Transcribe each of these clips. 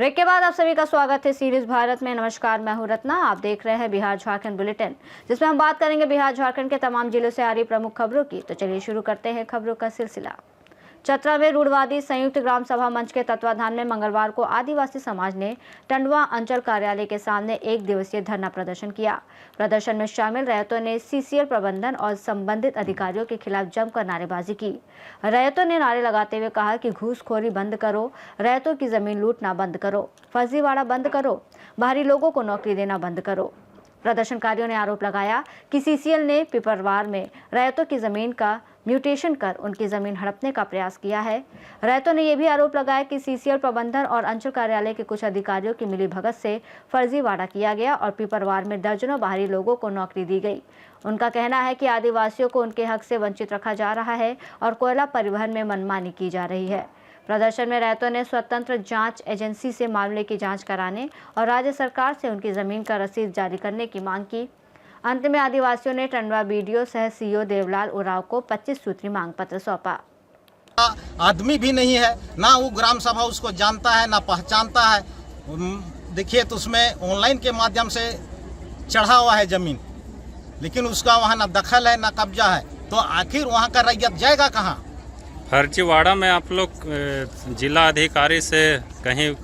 Break के बाद आप सभी का स्वागत है सीरीज भारत में। नमस्कार, मैं हूं रत्ना। आप देख रहे हैं बिहार झारखंड बुलेटिन, जिसमें हम बात करेंगे बिहार झारखंड के तमाम जिलों से आ रही प्रमुख खबरों की। तो चलिए शुरू करते हैं खबरों का सिलसिला। चतरा में रूढ़वादी संयुक्त ग्राम सभा मंच के तत्वाधान में मंगलवार को आदिवासी समाज ने टंडवा अंचल कार्यालय के सामने 1 दिवसीय धरना प्रदर्शन किया। प्रदर्शन में शामिल रैयतों ने सीसीएल प्रबंधन और संबंधित अधिकारियों के खिलाफ जमकर नारेबाजी की। रैयतों ने नारे लगाते हुए कहा कि घूसखोरी बंद करो, रैयतों की जमीन लूटना बंद करो, फर्जीवाड़ा बंद करो, बाहरी लोगों को नौकरी देना बंद करो। प्रदर्शनकारियों ने आरोप लगाया कि सीसीएल ने पिपरवार में रैयतों की जमीन का म्यूटेशन कर उनकी जमीन हड़पने का प्रयास किया है। रैयतों ने यह भी आरोप लगाया कि सीसीएल प्रबंधन और अंचल कार्यालय के कुछ अधिकारियों की मिलीभगत से फर्जीवाड़ा किया गया और पिपरवार में दर्जनों बाहरी लोगों को नौकरी दी गई। उनका कहना है कि आदिवासियों को उनके हक से वंचित रखा जा रहा है और कोयला परिवहन में मनमानी की जा रही है। प्रदर्शन में रैयतों ने स्वतंत्र जांच एजेंसी से मामले की जांच कराने और राज्य सरकार से उनकी जमीन का रसीद जारी करने की मांग की। अंत में आदिवासियों ने टंडवा बीडीओ सह सीओ देवलाल उराव को 25 सूत्री मांग पत्र सौंपा। आदमी भी नहीं है, ना वो ग्राम सभा उसको जानता है ना पहचानता है। देखिए तो उसमें ऑनलाइन के माध्यम से चढ़ा हुआ है जमीन, लेकिन उसका वहाँ ना दखल है ना कब्जा है, तो आखिर वहाँ का रैयत जाएगा कहाँ? फर्जीवाड़ा में आप लोग जिला अधिकारी से कहीं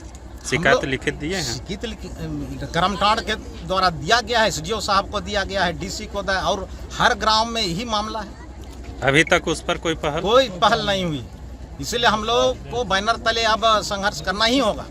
शिकायत लिखित दिए हैं? करमटाड़ के द्वारा दिया गया है, एसडीओ साहब को दिया गया है, डीसी को दिया, और हर गांव में यही मामला है। अभी तक उस पर कोई पहल नहीं हुई, इसलिए हम लोग को बैनर तले अब संघर्ष करना ही होगा।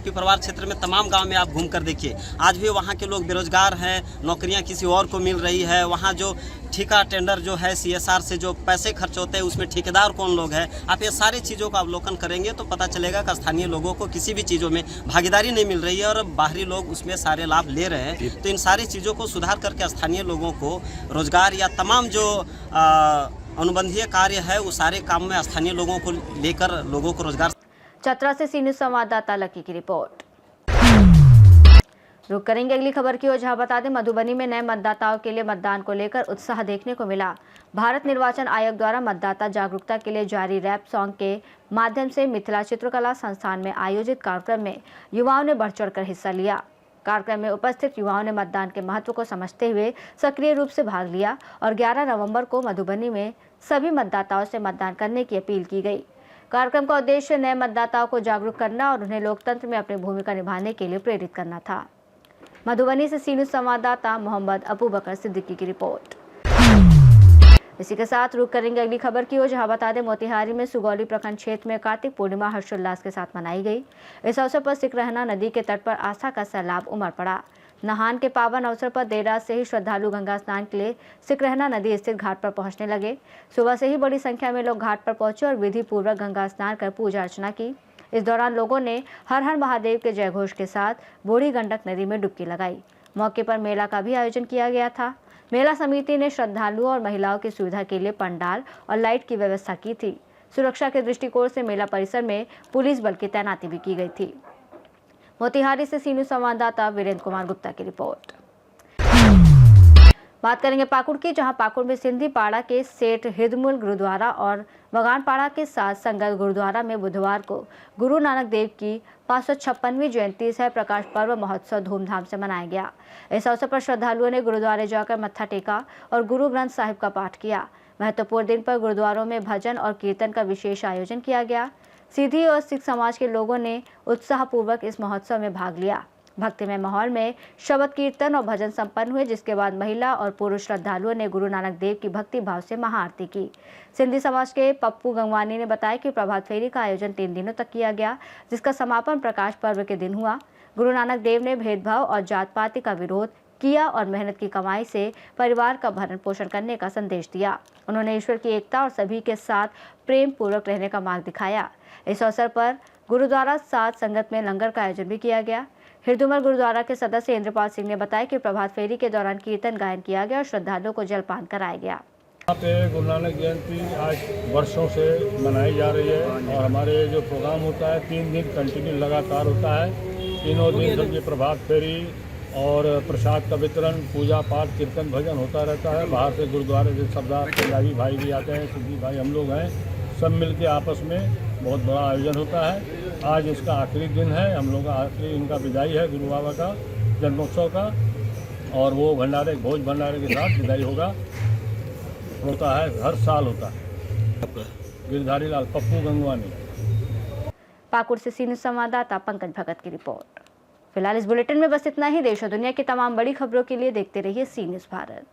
पिपरवार क्षेत्र में तमाम गांव में आप घूम कर देखिए, आज भी वहां के लोग बेरोजगार हैं, नौकरियां किसी और को मिल रही है। वहां जो ठेका टेंडर जो है सीएसआर से जो पैसे खर्च होते हैं उसमें ठेकेदार कौन लोग हैं। आप ये सारी चीज़ों का अवलोकन करेंगे तो पता चलेगा कि स्थानीय लोगों को किसी भी चीज़ों में भागीदारी नहीं मिल रही है और बाहरी लोग उसमें सारे लाभ ले रहे हैं। तो इन सारी चीज़ों को सुधार करके स्थानीय लोगों को रोजगार या तमाम जो अनुबंधीय कार्य है वो सारे काम में स्थानीय लोगों को लेकर लोगों को रोजगार। चतरा से सी न्यूज संवाददाता लकी की रिपोर्ट। रुक करेंगे अगली खबर की ओर, जहां बता दें मधुबनी में नए मतदाताओं के लिए मतदान को लेकर उत्साह देखने को मिला। भारत निर्वाचन आयोग द्वारा मतदाता जागरूकता के लिए जारी रैप सॉन्ग के माध्यम से मिथिला चित्रकला संस्थान में आयोजित कार्यक्रम में युवाओं ने बढ़ चढ़कर हिस्सा लिया। कार्यक्रम में उपस्थित युवाओं ने मतदान के महत्व को समझते हुए सक्रिय रूप से भाग लिया और 11 नवंबर को मधुबनी में सभी मतदाताओं से मतदान करने की अपील की गई। कार्यक्रम का उद्देश्य नए मतदाताओं को जागरूक करना और उन्हें लोकतंत्र में अपनी भूमिका निभाने के लिए प्रेरित करना था। मधुबनी से सी न्यूज संवाददाता मोहम्मद अबू बकर सिद्दीकी की रिपोर्ट। इसी के साथ रुक करेंगे अगली खबर की ओर, जहां बता दें मोतिहारी में सुगौली प्रखंड क्षेत्र में कार्तिक पूर्णिमा हर्षोल्लास के साथ मनाई गई। इस अवसर पर सिकरहना नदी के तट पर आस्था का सैलाब उमड़ पड़ा। नहान के पावन अवसर पर देर रात से ही श्रद्धालु गंगा स्नान के लिए सिकरहना नदी स्थित घाट पर पहुंचने लगे। सुबह से ही बड़ी संख्या में लोग घाट पर पहुंचे और विधि पूर्वक गंगा स्नान कर पूजा अर्चना की। इस दौरान लोगों ने हर हर महादेव के जयघोष के साथ बूढ़ी गंडक नदी में डुबकी लगाई। मौके पर मेला का भी आयोजन किया गया था। मेला समिति ने श्रद्धालुओं और महिलाओं की सुविधा के लिए पंडाल और लाइट की व्यवस्था की थी। सुरक्षा के दृष्टिकोण से मेला परिसर में पुलिस बल की तैनाती भी की गई थी। मोतिहारी से सी न्यूज संवाददाता वीरेंद्र कुमार गुप्ता की रिपोर्ट। बात करेंगे पाकुड़ की, जहां पाकुड़ में सिंधी पाड़ा के सेठ हिदमुल गुरुद्वारा और बगान पाड़ा के साथ संगत गुरुद्वारा में बुधवार को गुरु नानक देव की 556वीं जयंती सह प्रकाश पर्व महोत्सव धूमधाम से मनाया गया। इस अवसर पर श्रद्धालुओं ने गुरुद्वारे जाकर मत्था टेका और गुरु ग्रंथ साहिब का पाठ किया। महत्वपूर्ण दिन पर गुरुद्वारों में भजन और कीर्तन का विशेष आयोजन किया गया। सिद्धि और सिख समाज के लोगों ने उत्साहपूर्वक इस महोत्सव में भाग लिया। भक्तिमय माहौल में शबद कीर्तन और भजन संपन्न हुए, जिसके बाद महिला और पुरुष श्रद्धालुओं ने गुरु नानक देव की भक्ति भाव से महाआरती की। सिंधी समाज के पप्पू गंगवानी ने बताया कि प्रभात फेरी का आयोजन 3 दिनों तक किया गया, जिसका समापन प्रकाश पर्व के दिन हुआ। गुरु नानक देव ने भेदभाव और जात पाति का विरोध किया और मेहनत की कमाई से परिवार का भरण पोषण करने का संदेश दिया। उन्होंने ईश्वर की एकता और सभी के साथ प्रेम पूर्वक रहने का मार्ग दिखाया। इस अवसर पर गुरुद्वारा साथ संगत में लंगर का आयोजन भी किया गया। हिरदुमल गुरुद्वारा के सदस्य इंद्रपाल सिंह ने बताया कि प्रभात फेरी के दौरान कीर्तन गायन किया गया और श्रद्धालुओं को जलपान कराया गया। यहाँ पे गुरु नानक जयंती आज वर्षों से मनाई जा रही है और हमारे जो प्रोग्राम होता है 3 दिन कंटिन्यू लगातार होता है। तीनों दिन सबकी प्रभात फेरी और प्रसाद का वितरण, पूजा पाठ, कीर्तन भजन होता रहता है। बाहर से गुरुद्वारे से सरदार पंजाबी भाई भी आते हैं, सिंधी भाई हम लोग हैं, सब मिल के आपस में बहुत बड़ा आयोजन होता है। आज इसका आखिरी दिन है, हम लोग का आखिरी इनका विदाई है गुरु बाबा का जन्मोत्सव का, और वो भंडारे भोज भंडारे के साथ विदाई होता है, हर साल होता है। गिरधारी लाल पप्पू गंगवानी। पाकुड़ से सी न्यूज़ संवाददाता पंकज भगत की रिपोर्ट। फिलहाल इस बुलेटिन में बस इतना ही। देश और दुनिया की तमाम बड़ी खबरों के लिए देखते रहिए सी न्यूज़ भारत।